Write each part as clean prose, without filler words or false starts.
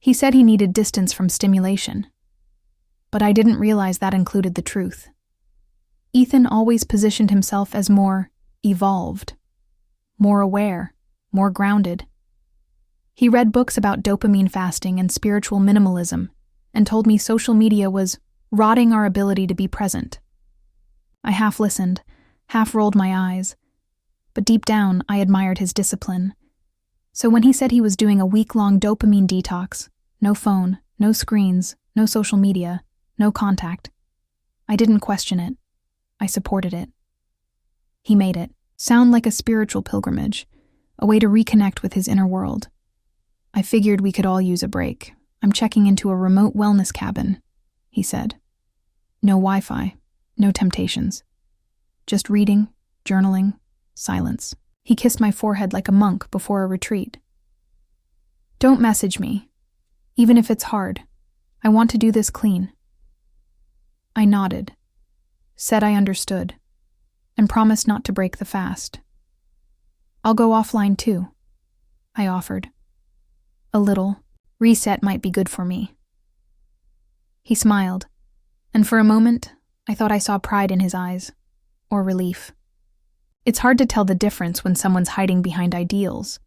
He said he needed distance from stimulation. But I didn't realize that included the truth. Ethan always positioned himself as more evolved, more aware, more grounded. He read books about dopamine fasting and spiritual minimalism and told me social media was rotting our ability to be present. I half listened, half rolled my eyes, but deep down I admired his discipline. So when he said he was doing a week-long dopamine detox, no phone, no screens, no social media, no contact, I didn't question it. I supported it. He made it sound like a spiritual pilgrimage, a way to reconnect with his inner world. I figured we could all use a break. I'm checking into a remote wellness cabin, he said. No Wi-Fi, no temptations. Just reading, journaling, silence. He kissed my forehead like a monk before a retreat. Don't message me, even if it's hard. I want to do this clean. I nodded, said I understood, and promised not to break the fast. I'll go offline too, I offered. A little reset might be good for me. He smiled, and for a moment, I thought I saw pride in his eyes, or relief. It's hard to tell the difference when someone's hiding behind ideals.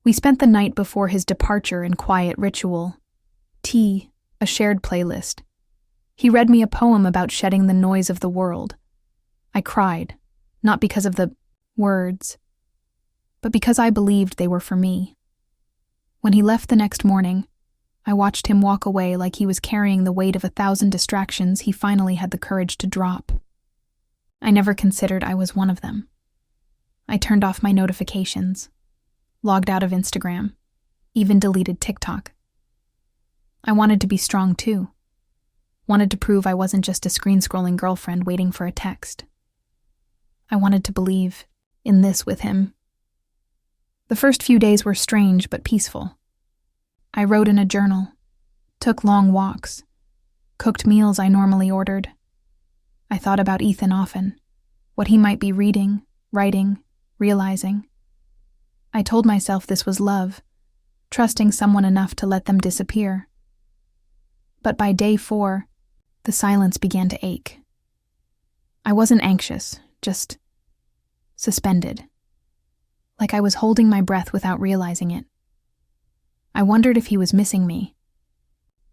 We spent the night before his departure in quiet ritual. Tea, a shared playlist. He read me a poem about shedding the noise of the world. I cried, not because of the words, but because I believed they were for me. When he left the next morning, I watched him walk away like he was carrying the weight of 1,000 distractions he finally had the courage to drop. I never considered I was one of them. I turned off my notifications, logged out of Instagram, even deleted TikTok. I wanted to be strong too. Wanted to prove I wasn't just a screen-scrolling girlfriend waiting for a text. I wanted to believe in this with him. The first few days were strange but peaceful. I wrote in a journal, took long walks, cooked meals I normally ordered. I thought about Ethan often, what he might be reading, writing, realizing. I told myself this was love, trusting someone enough to let them disappear. But by day 4, the silence began to ache. I wasn't anxious, just suspended, like I was holding my breath without realizing it. I wondered if he was missing me.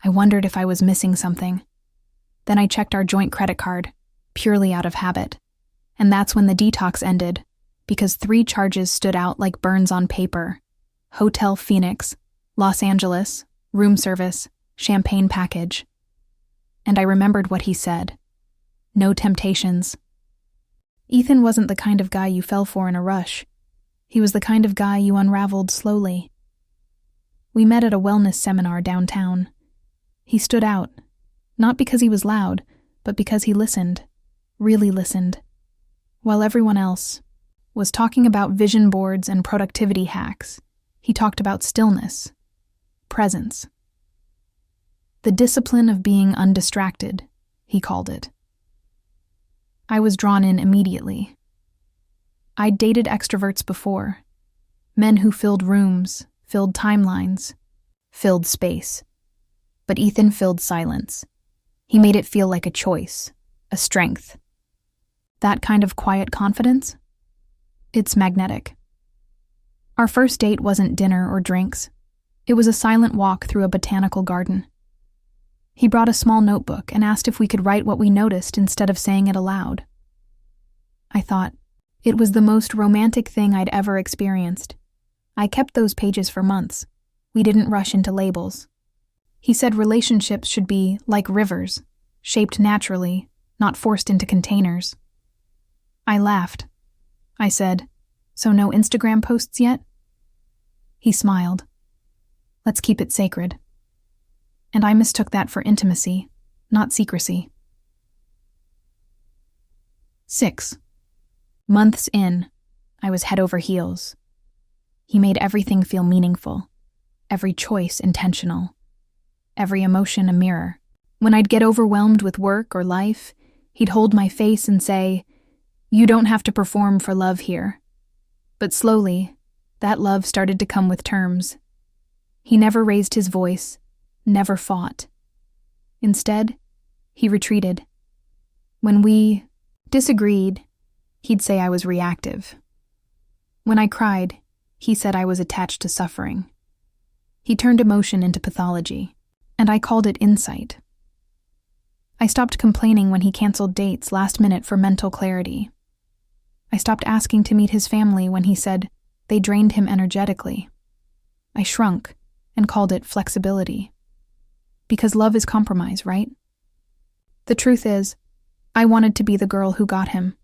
I wondered if I was missing something. Then I checked our joint credit card, purely out of habit. And that's when the detox ended, because 3 charges stood out like burns on paper. Hotel Phoenix, Los Angeles, room service, champagne package. And I remembered what he said. No temptations. Ethan wasn't the kind of guy you fell for in a rush. He was the kind of guy you unraveled slowly. We met at a wellness seminar downtown. He stood out, not because he was loud, but because he listened, really listened. While everyone else was talking about vision boards and productivity hacks, he talked about stillness, presence. The discipline of being undistracted, he called it. I was drawn in immediately. I'd dated extroverts before, men who filled rooms, filled timelines, filled space. But Ethan filled silence. He made it feel like a choice, a strength. That kind of quiet confidence? It's magnetic. Our first date wasn't dinner or drinks. It was a silent walk through a botanical garden. He brought a small notebook and asked if we could write what we noticed instead of saying it aloud. I thought, it was the most romantic thing I'd ever experienced. I kept those pages for months. We didn't rush into labels. He said relationships should be like rivers, shaped naturally, not forced into containers. I laughed. I said, "So no Instagram posts yet?" He smiled. "Let's keep it sacred." And I mistook that for intimacy, not secrecy. 6. Months in, I was head over heels. He made everything feel meaningful, every choice intentional, every emotion a mirror. When I'd get overwhelmed with work or life, he'd hold my face and say, "You don't have to perform for love here." But slowly, that love started to come with terms. He never raised his voice, never fought. Instead, he retreated. When we disagreed, he'd say I was reactive. When I cried, he said I was attached to suffering. He turned emotion into pathology, and I called it insight. I stopped complaining when he canceled dates last minute for mental clarity. I stopped asking to meet his family when he said they drained him energetically. I shrunk and called it flexibility. Because love is compromise, right? The truth is, I wanted to be the girl who got him,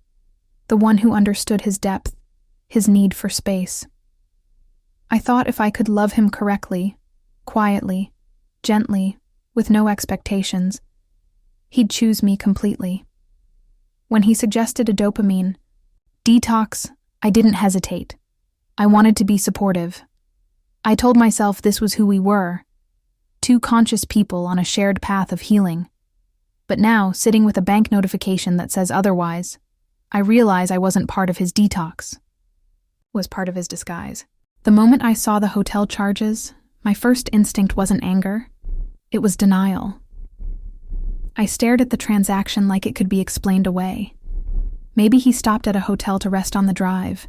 the one who understood his depth, his need for space. I thought if I could love him correctly, quietly, gently, with no expectations, he'd choose me completely. When he suggested a dopamine detox, I didn't hesitate. I wanted to be supportive. I told myself this was who we were, two conscious people on a shared path of healing. But now, sitting with a bank notification that says otherwise, I realize I wasn't part of his detox. Was part of his disguise. The moment I saw the hotel charges, my first instinct wasn't anger. It was denial. I stared at the transaction like it could be explained away. Maybe he stopped at a hotel to rest on the drive.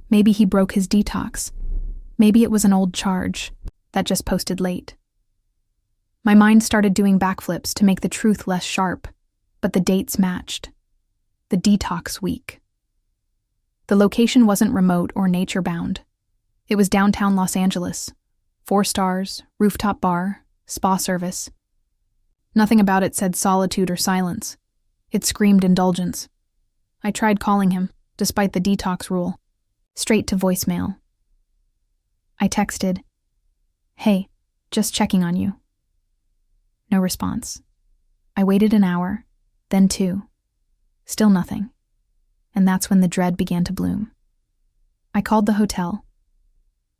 Maybe he broke his detox. Maybe it was an old charge that just posted late. My mind started doing backflips to make the truth less sharp, but the dates matched. The detox week. The location wasn't remote or nature-bound. It was downtown Los Angeles. 4 stars, rooftop bar, spa service. Nothing about it said solitude or silence. It screamed indulgence. I tried calling him, despite the detox rule. Straight to voicemail. I texted, "Hey, just checking on you." No response. I waited an hour, then 2. Still nothing. And that's when the dread began to bloom. I called the hotel.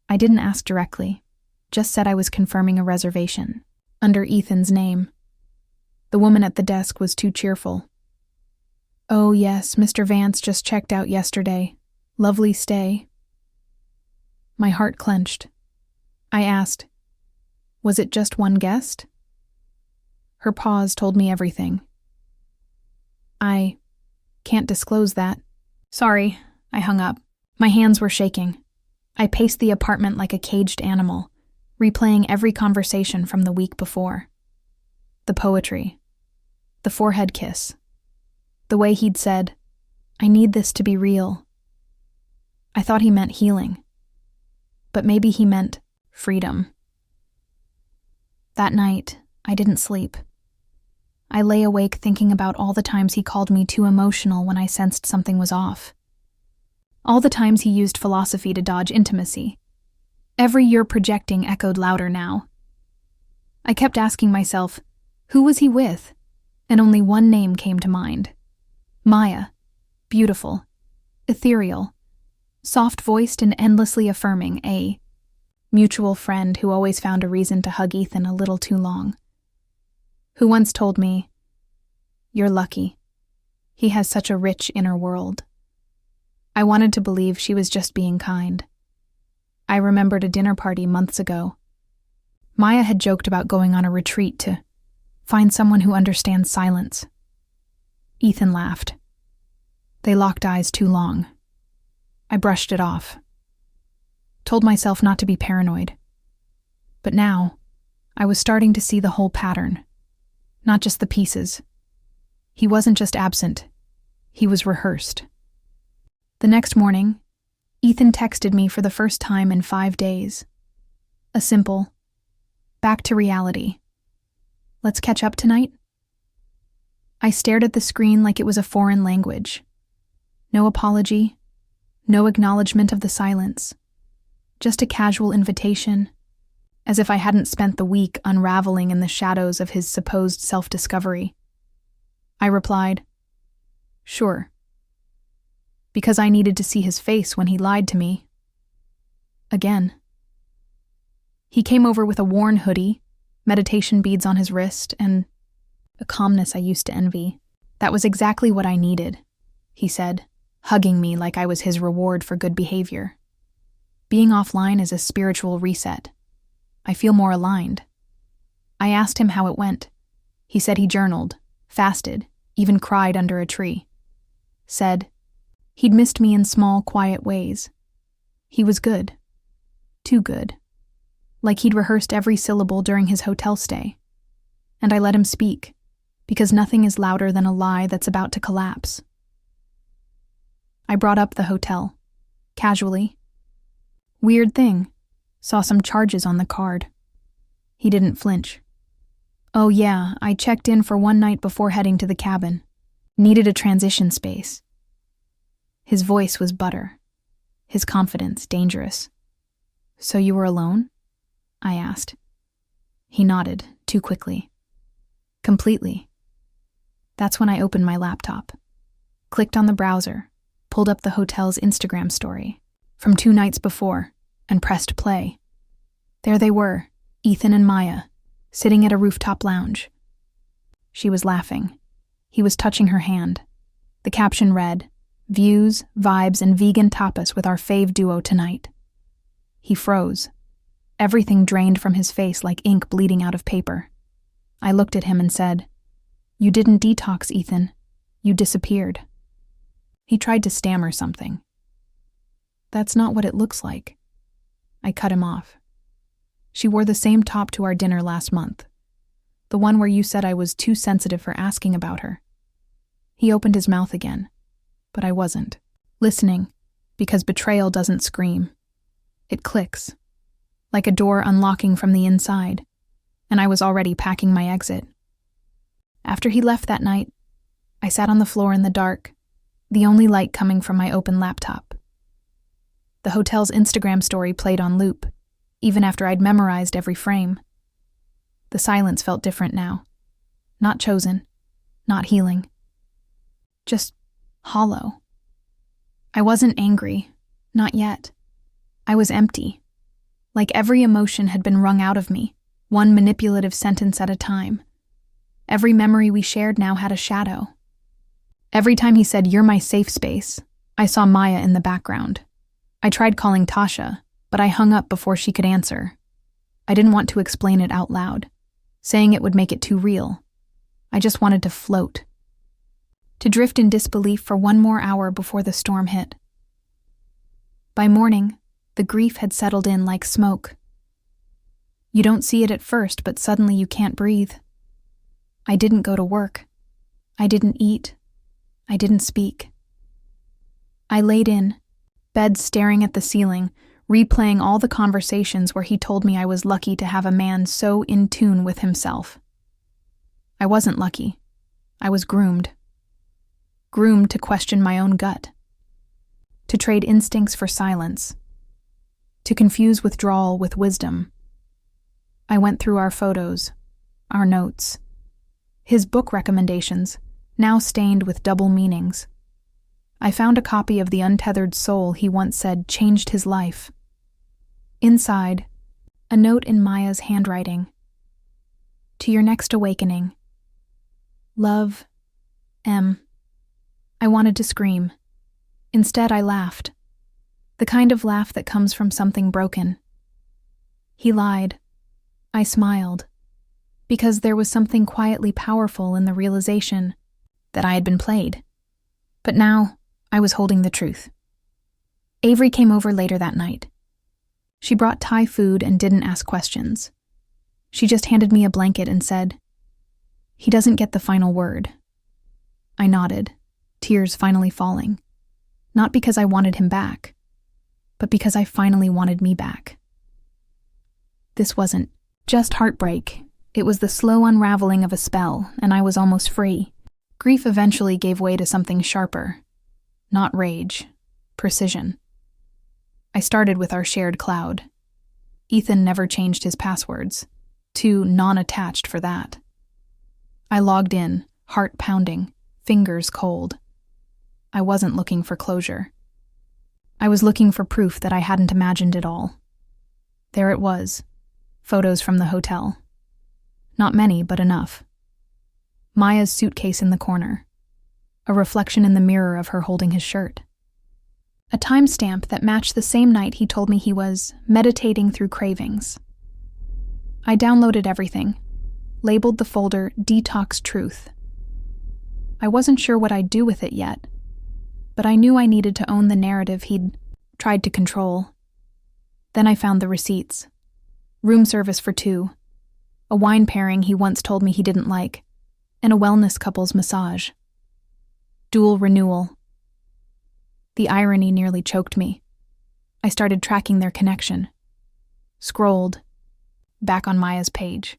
I didn't ask directly, just said I was confirming a reservation, under Ethan's name. The woman at the desk was too cheerful. "Oh yes, Mr. Vance just checked out yesterday. Lovely stay." My heart clenched. I asked, "Was it just one guest?" Her pause told me everything. "I can't disclose that." "Sorry," I hung up. My hands were shaking. I paced the apartment like a caged animal, replaying every conversation from the week before. The poetry. The forehead kiss. The way he'd said, "I need this to be real." I thought he meant healing. But maybe he meant freedom. That night, I didn't sleep. I lay awake thinking about all the times he called me too emotional when I sensed something was off. All the times he used philosophy to dodge intimacy. Every "you're projecting" echoed louder now. I kept asking myself, who was he with? And only one name came to mind. Maya. Beautiful. Ethereal. Soft-voiced and endlessly affirming, a mutual friend who always found a reason to hug Ethan a little too long. Who once told me, "You're lucky. He has such a rich inner world." I wanted to believe she was just being kind. I remembered a dinner party months ago. Maya had joked about going on a retreat to find someone who understands silence. Ethan laughed. They locked eyes too long. I brushed it off. Told myself not to be paranoid. But now, I was starting to see the whole pattern. Not just the pieces. He wasn't just absent. He was rehearsed. The next morning, Ethan texted me for the first time in 5 days. A simple, "Back to reality. Let's catch up tonight?" I stared at the screen like it was a foreign language. No apology, no acknowledgement of the silence. Just a casual invitation, as if I hadn't spent the week unraveling in the shadows of his supposed self-discovery. I replied, "Sure." Because I needed to see his face when he lied to me. Again. He came over with a worn hoodie, meditation beads on his wrist, and a calmness I used to envy. "That was exactly what I needed," he said, hugging me like I was his reward for good behavior. "Being offline is a spiritual reset. I feel more aligned. I asked him how it went. He said he journaled, fasted, even cried under a tree. Said he'd missed me in small, quiet ways. He was good. Too good. Like he'd rehearsed every syllable during his hotel stay. And I let him speak, because nothing is louder than a lie that's about to collapse. I brought up the hotel, casually. Weird thing, saw some charges on the card. He didn't flinch. Oh yeah, I checked in for one night before heading to the cabin. Needed a transition space. His voice was butter. His confidence dangerous. So you were alone? I asked. He nodded, too quickly. Completely. That's when I opened my laptop, clicked on the browser, pulled up the hotel's Instagram story from 2 nights before, and pressed play. There they were, Ethan and Maya, sitting at a rooftop lounge. She was laughing. He was touching her hand. The caption read, "Views, vibes, and vegan tapas with our fave duo tonight." He froze. Everything drained from his face like ink bleeding out of paper. I looked at him and said, "You didn't detox, Ethan. You disappeared." He tried to stammer something. "That's not what it looks like." I cut him off. "She wore the same top to our dinner last month. The one where you said I was too sensitive for asking about her." He opened his mouth again, but I wasn't. Listening, because betrayal doesn't scream. It clicks, like a door unlocking from the inside, and I was already packing my exit. After he left that night, I sat on the floor in the dark, the only light coming from my open laptop. The hotel's Instagram story played on loop, even after I'd memorized every frame. The silence felt different now. Not chosen, not healing. Just hollow. I wasn't angry, not yet. I was empty, like every emotion had been wrung out of me, one manipulative sentence at a time. Every memory we shared now had a shadow. Every time he said, "You're my safe space," I saw Maya in the background. I tried calling Tasha, but I hung up before she could answer. I didn't want to explain it out loud, saying it would make it too real. I just wanted to float. To drift in disbelief for one more hour before the storm hit. By morning, the grief had settled in like smoke. You don't see it at first, but suddenly you can't breathe. I didn't go to work. I didn't eat. I didn't speak. I laid in, bed staring at the ceiling, replaying all the conversations where he told me I was lucky to have a man so in tune with himself. I wasn't lucky. I was groomed. Groomed to question my own gut. To trade instincts for silence. To confuse withdrawal with wisdom. I went through our photos, our notes. His book recommendations, now stained with double meanings. I found a copy of The Untethered Soul he once said changed his life. Inside, a note in Maya's handwriting. To your next awakening. Love, M. I wanted to scream. Instead, I laughed. The kind of laugh that comes from something broken. He lied. I smiled. Because there was something quietly powerful in the realization that I had been played. But now, I was holding the truth. Avery came over later that night. She brought Thai food and didn't ask questions. She just handed me a blanket and said, "He doesn't get the final word." I nodded, tears finally falling. Not because I wanted him back, but because I finally wanted me back. This wasn't just heartbreak. It was the slow unraveling of a spell, and I was almost free. Grief eventually gave way to something sharper. Not rage, precision. I started with our shared cloud. Ethan never changed his passwords. Too non-attached for that. I logged in, heart pounding, fingers cold. I wasn't looking for closure. I was looking for proof that I hadn't imagined it all. There it was. Photos from the hotel. Not many, but enough. Maya's suitcase in the corner. A reflection in the mirror of her holding his shirt. A timestamp that matched the same night he told me he was meditating through cravings. I downloaded everything, labeled the folder Detox Truth. I wasn't sure what I'd do with it yet, but I knew I needed to own the narrative he'd tried to control. Then I found the receipts. Room service for 2, a wine pairing he once told me he didn't like, and a wellness couple's massage. Dual renewal. The irony nearly choked me. I started tracking their connection. Scrolled. Back on Maya's page.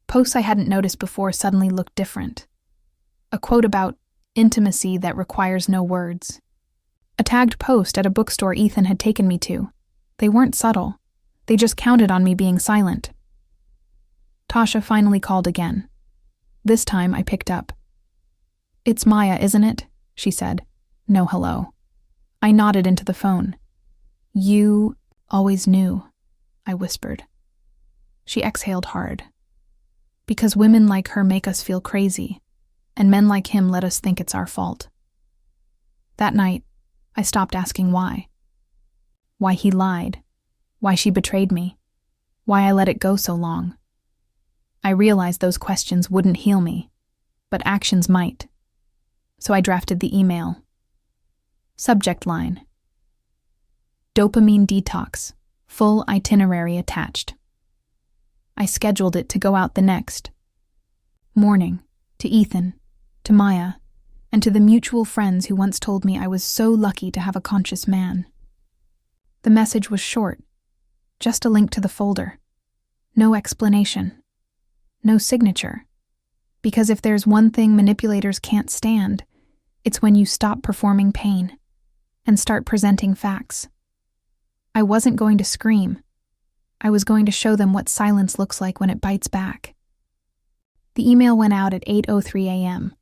Posts I hadn't noticed before suddenly looked different. A quote about intimacy that requires no words. A tagged post at a bookstore Ethan had taken me to. They weren't subtle. They just counted on me being silent. Tasha finally called again. This time I picked up. "It's Maya, isn't it?" she said. No hello. I nodded into the phone. "You always knew," I whispered. She exhaled hard. "Because women like her make us feel crazy, and men like him let us think it's our fault." That night, I stopped asking why. Why he lied. Why she betrayed me. Why I let it go so long. I realized those questions wouldn't heal me, but actions might. So I drafted the email. Subject line: Dopamine detox, full itinerary attached. I scheduled it to go out the next morning, to Ethan, to Maya, and to the mutual friends who once told me I was so lucky to have a conscious man. The message was short, just a link to the folder. No explanation. No signature. Because if there's one thing manipulators can't stand, it's when you stop performing pain and start presenting facts. I wasn't going to scream. I was going to show them what silence looks like when it bites back. The email went out at 8:03 a.m.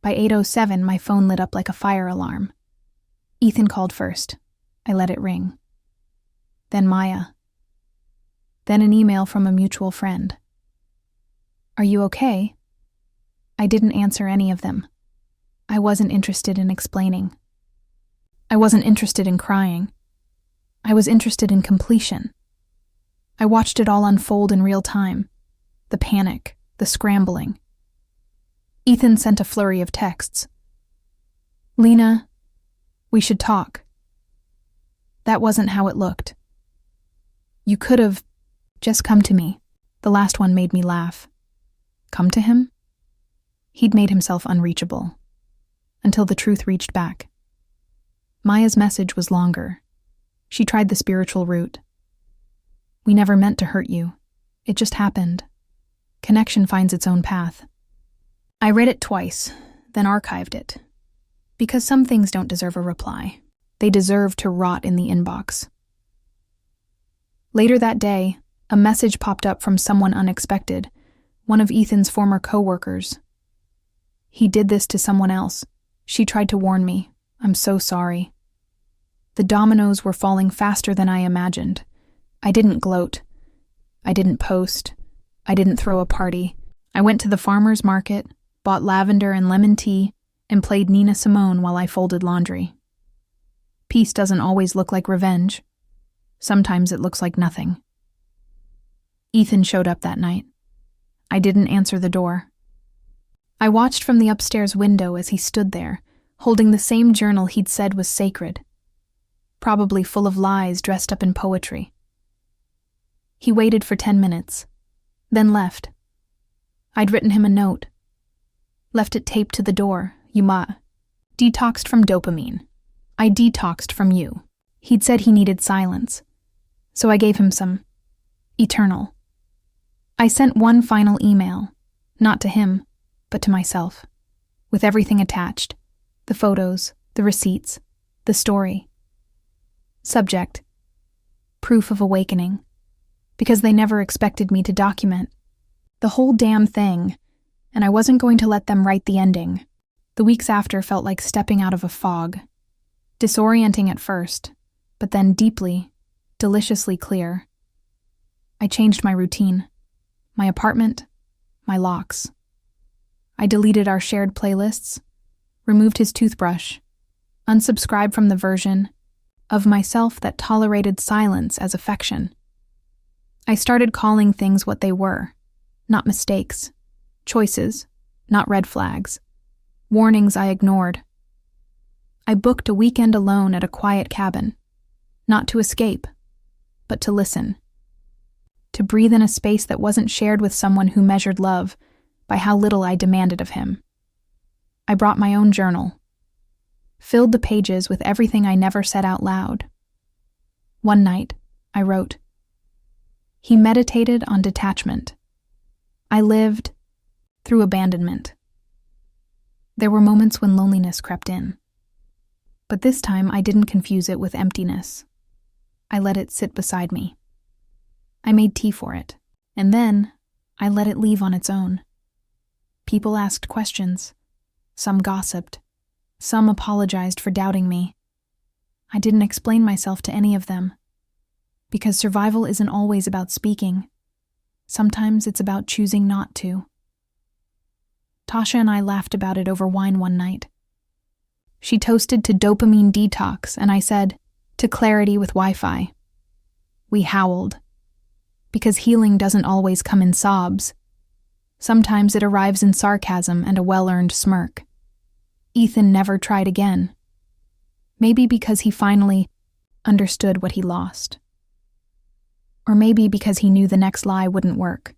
By 8:07, my phone lit up like a fire alarm. Ethan called first. I let it ring. Then Maya. Then an email from a mutual friend. "Are you okay?" I didn't answer any of them. I wasn't interested in explaining. I wasn't interested in crying. I was interested in completion. I watched it all unfold in real time. The panic, the scrambling. Ethan sent a flurry of texts. "Lena, we should talk." That wasn't how it looked. "You could have just come to me." The last one made me laugh. Come to him? He'd made himself unreachable. Until the truth reached back. Maya's message was longer. She tried the spiritual route. "We never meant to hurt you. It just happened. Connection finds its own path." I read it twice, then archived it. Because some things don't deserve a reply. They deserve to rot in the inbox. Later that day, a message popped up from someone unexpected, one of Ethan's former co-workers. "He did this to someone else. She tried to warn me. I'm so sorry." The dominoes were falling faster than I imagined. I didn't gloat. I didn't post. I didn't throw a party. I went to the farmer's market, bought lavender and lemon tea, and played Nina Simone while I folded laundry. Peace doesn't always look like revenge. Sometimes it looks like nothing. Ethan showed up that night. I didn't answer the door. I watched from the upstairs window as he stood there, holding the same journal he'd said was sacred, probably full of lies dressed up in poetry. He waited for 10 minutes, then left. I'd written him a note. Left it taped to the door. Detoxed from dopamine. I detoxed from you. He'd said he needed silence, so I gave him some. Eternal. I sent one final email, not to him, but to myself, with everything attached, the photos, the receipts, the story. Subject: Proof of awakening, because they never expected me to document the whole damn thing, and I wasn't going to let them write the ending. The weeks after felt like stepping out of a fog, disorienting at first, but then deeply, deliciously clear. I changed my routine, my apartment, my locks. I deleted our shared playlists, removed his toothbrush, unsubscribed from the version of myself that tolerated silence as affection. I started calling things what they were, not mistakes, choices, not red flags, warnings I ignored. I booked a weekend alone at a quiet cabin, not to escape, but to listen, to breathe in a space that wasn't shared with someone who measured love by how little I demanded of him. I brought my own journal, filled the pages with everything I never said out loud. One night, I wrote, "He meditated on detachment. I lived through abandonment." There were moments when loneliness crept in. But this time I didn't confuse it with emptiness. I let it sit beside me. I made tea for it, and then I let it leave on its own. People asked questions. Some gossiped. Some apologized for doubting me. I didn't explain myself to any of them, because survival isn't always about speaking. Sometimes it's about choosing not to. Tasha and I laughed about it over wine one night. She toasted to dopamine detox, and I said, to clarity with Wi-Fi. We howled. Because healing doesn't always come in sobs. Sometimes it arrives in sarcasm and a well-earned smirk. Ethan never tried again. Maybe because he finally understood what he lost. Or maybe because he knew the next lie wouldn't work.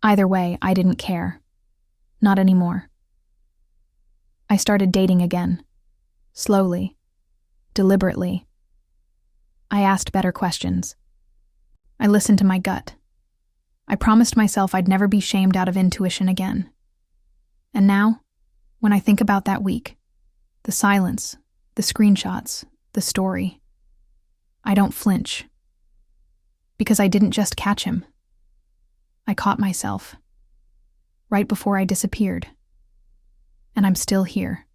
Either way, I didn't care. Not anymore. I started dating again. Slowly. Deliberately. I asked better questions. I listened to my gut. I promised myself I'd never be shamed out of intuition again. And now, when I think about that week, the silence, the screenshots, the story, I don't flinch. Because I didn't just catch him. I caught myself. Right before I disappeared. And I'm still here.